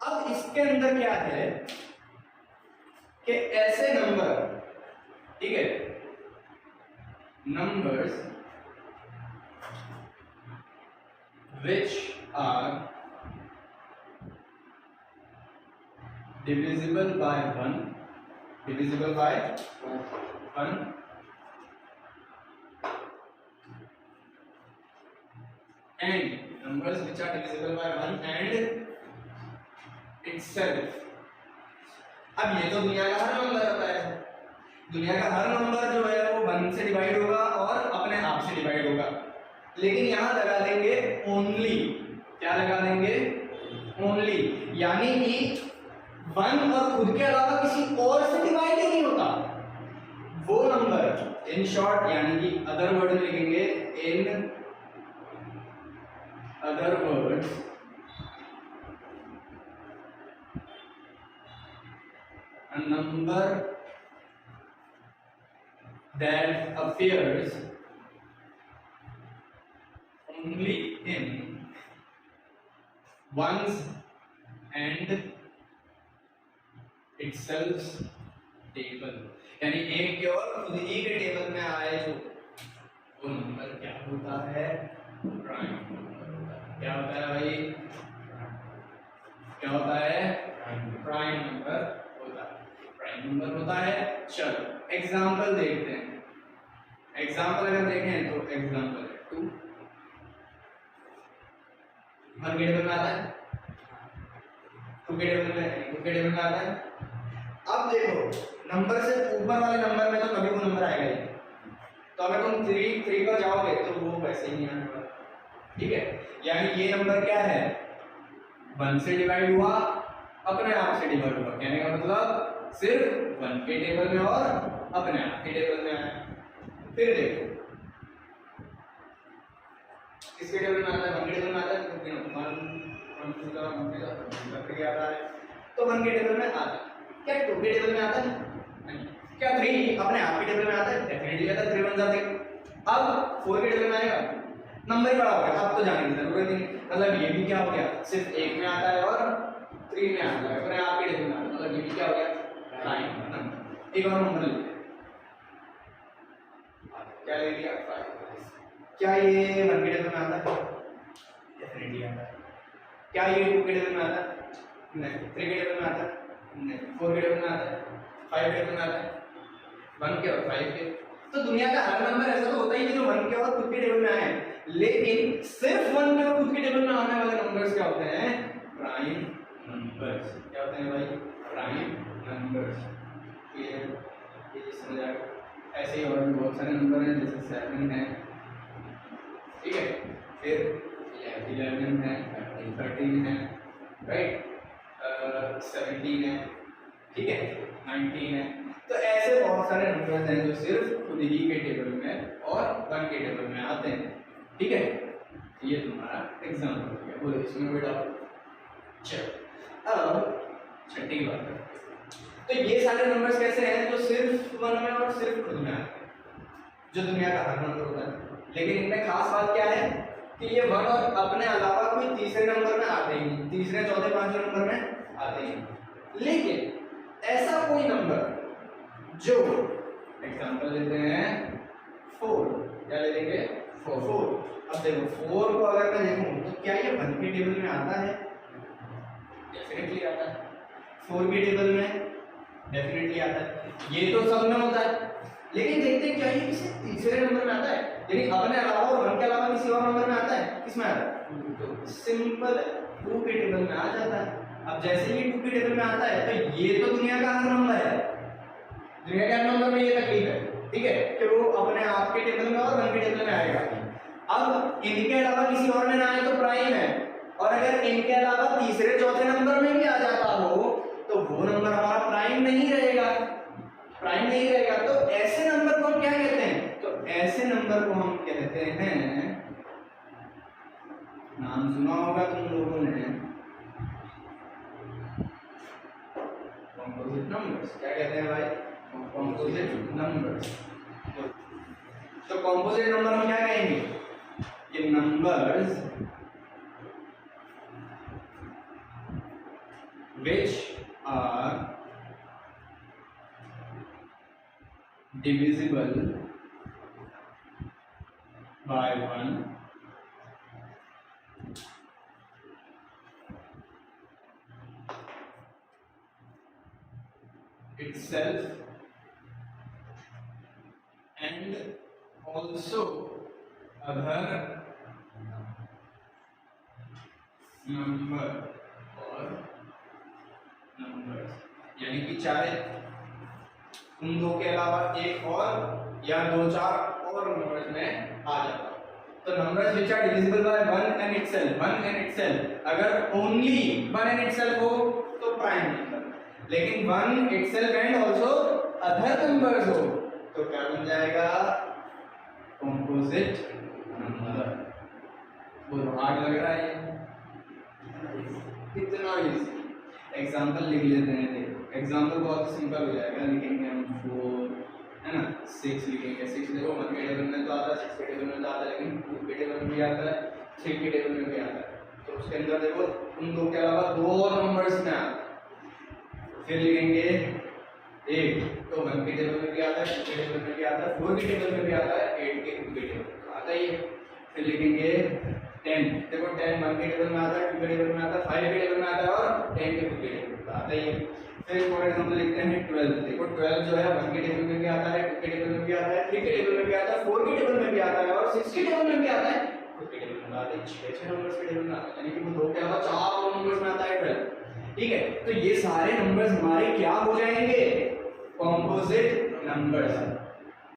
अब इसके अंदर क्या है कि ऐसे नंबर, ठीक है, numbers which are divisible by 1, divisible by 1 and numbers which are divisible by 1 and itself. अब ये तो दुनिया का हर नंबर होता है, दुनिया का हर नंबर जो है वो 1 से डिवाइड होगा और अपने आप से डिवाइड होगा, लेकिन यहां लगा देंगे ओनली, क्या लगा देंगे, ओनली, यानी कि 1 और खुद के अलावा किसी और से डिवाइड ही नहीं होता वो नंबर, इन शॉर्ट यानी कि अदर वर्ड में लिखेंगे, in other words a number that appears only in ones and itself table, यानी एक के और खुद ही के टेबल में आए जो वो नंबर क्या होता है, प्राइम नंबर होता है। क्या होता है भाई, क्या होता है, प्राइम नंबर होता है, प्राइम नंबर होता है। चलो एग्जांपल देखते हैं, एग्जांपल अगर देखें तो एग्जांपल है 2 1 के टेबल में आता है, 2 के टेबल में, 2 के टेबल में आता है। अब देखो नंबर से ऊपर वाले नंबर में तो कभी वो नंबर आएगा ही, तो अगर तुम 3 पर जाओगे तो वो वैसे ही नहीं आने वाला, ठीक है। यानी ये नंबर क्या है, 1 से डिवाइड हुआ, अपने आप से डिवाइड हुआ, कहने का मतलब सिर्फ 1 के टेबल में और अपने आप के टेबल में आया। फिर देखो किसके टेबल में आता है, 1 के टेबल में आता है, तो 1 के टेबल में आता है। क्या 2 के टेबल में आता है, नहीं। क्या 3 अपने आप के टेबल में आता है, डेफिनेटली आता है, 3 बन जाते हैं। अब 4 के टेबल में आएगा, नंबर ही बड़ा हो गया, अब तो जाने की जरूरत ही नहीं, मतलब ये भी क्या हो गया, सिर्फ 1 में आता है और 3 में आता है, अपने आप के टेबल में आता है, मतलब ये भी क्या हो गया, प्राइम नंबर। एक और नंबर लेते हैं, क्या ले लिया, 5। क्या ये 1 के टेबल में आता है, डेफिनेटली आता है। क्या ये 2 के टेबल में आता है, नहीं। 3 के टेबल में आता है, नहीं। 4 के टेबल में आता है, 5 के टेबल में आता है, 1 के और 5 के। तो दुनिया का हर नंबर ऐसा तो होता ही नहीं जो 1 के और खुद के टेबल में आए, लेकिन सिर्फ 1 के और खुद के टेबल में आने वाले नंबर्स क्या होते हैं, प्राइम नंबर्स। क्या होते हैं भाई, प्राइम नंबर्स। ये समझ आएगा। ऐसे ही और भी बहुत सारे नंबर हैं, जैसे 7 है, ठीक है, फिर 11 है, 13 है, राइट, 17 है, ठीक है, 19 है। तो ऐसे बहुत सारे नंबर्स हैं जो सिर्फ खुद ही के टेबल में और 1 के टेबल में आते हैं, ठीक है। ये तुम्हारा एग्जाम्पल हो गया, बोलो इसमें कोई डाउट। चलो अब छठी बात है, तो ये सारे नंबर्स कैसे हैं, जो सिर्फ 1 में और सिर्फ खुद में आते हैं, जो दुनिया का हर नंबर होता है। लेकिन इनमें खास बात क्या है कि ये 1 और अपने अलावा कोई तीसरे नंबर में आते ही नहीं, तीसरे, चौथे, पांचवें नंबर में आते ही नहीं। लेकिन ऐसा कोई नंबर जो, एग्जांपल लेते हैं 4, क्या ले लेंगे, 4। अब देखो 4 को अगर मैं देखूं तो क्या ये 1 के टेबल में आता है, डेफिनेटली आता है। 4 के टेबल में डेफिनेटली आता है, ये तो सब में होता है। लेकिन देखते हैं क्या ये किसी तीसरे नंबर में आता है, यानी अपने अलावा और 1 के अलावा किसी और नंबर में आता है, किसमें आता है, तो सिंपल 2 के टेबल में आ जाता है। अब जैसे ये 2 के टेबल में आता है तो ये तो दुनिया का हर नंबर है, दुनिया के हर नंबर में ये तकलीफ है, ठीक है, कि वो अपने आप के टेबल में और 1 के टेबल में आएगा। अब इनके अलावा किसी और में ना आए तो प्राइम है, और अगर इनके अलावा तीसरे, चौथे नंबर में भी आ जाता हो तो वो नंबर हमारा प्राइम नहीं रहेगा, प्राइम नहीं रहेगा। तो ऐसे नंबर को हम क्या कहते हैं, तो ऐसे नंबर को हम कहते हैं, नाम सुना होगा तुम लोगों ने, कॉम्पोजिट नंबर्स। क्या कहते हैं भाई, कॉम्पोजिट नंबर्स। तो कॉम्पोजिट नंबर हम क्या कहेंगे, ये numbers which are divisible by 1 itself and also other number or numbers, यानी कि चाहे उन दो के अलावा एक और या दो चार और नंबर्स में आ जाता। तो numbers which are divisible by 1 and itself, 1 and itself, अगर ओनली 1 and itself हो तो प्राइम नंबर, लेकिन 1 itself and also other numbers हो तो क्या बन जाएगा? Composite number. बहुत हार्ड लग रहा है कितना इजी। एग्जांपल लिख लेते हैं। देखो एग्जांपल बहुत सिंपल हो जाएगा, लिखेंगे हम 4 है ना, 6 लिखेंगे। 6 देखो 1 के टेबल में तो आता है, 6 के टेबल में तो आता है, लेकिन 2 के टेबल में भी आता है, 3 के टेबल में भी आता है। तो उसके अंदर देखो उन दो के अलावा दो और नंबर्स में आता है। फिर लिखेंगे 8 तो 1 के टेबल में भी आता है, 2 के टेबल में भी आता है, 4 के टेबल में भी आता है, 8 के टेबल में आता ही है। फिर लिखेंगे 10, देखो 10 1 के टेबल में आता है, 2 के टेबल में आता है, 5 के टेबल में आता है और 10 के टेबल में आता ही है। फिर फॉर एग्जांपल लिखते हैं 12, देखो 12 जो है 1 के टेबल में भी आता है, 2 के टेबल में भी आता है, 3 के टेबल में भी आता है, 4 के टेबल में भी आता है और 6 के टेबल में भी आता है, 2 के टेबल में आता है, 6 नंबर्स के टेबल में आता है, यानी कि वो दो के अलावा चार और नंबर्स में आता है 12। ठीक है, तो ये सारे नंबर्स हमारे क्या हो जाएंगे? Composite numbers.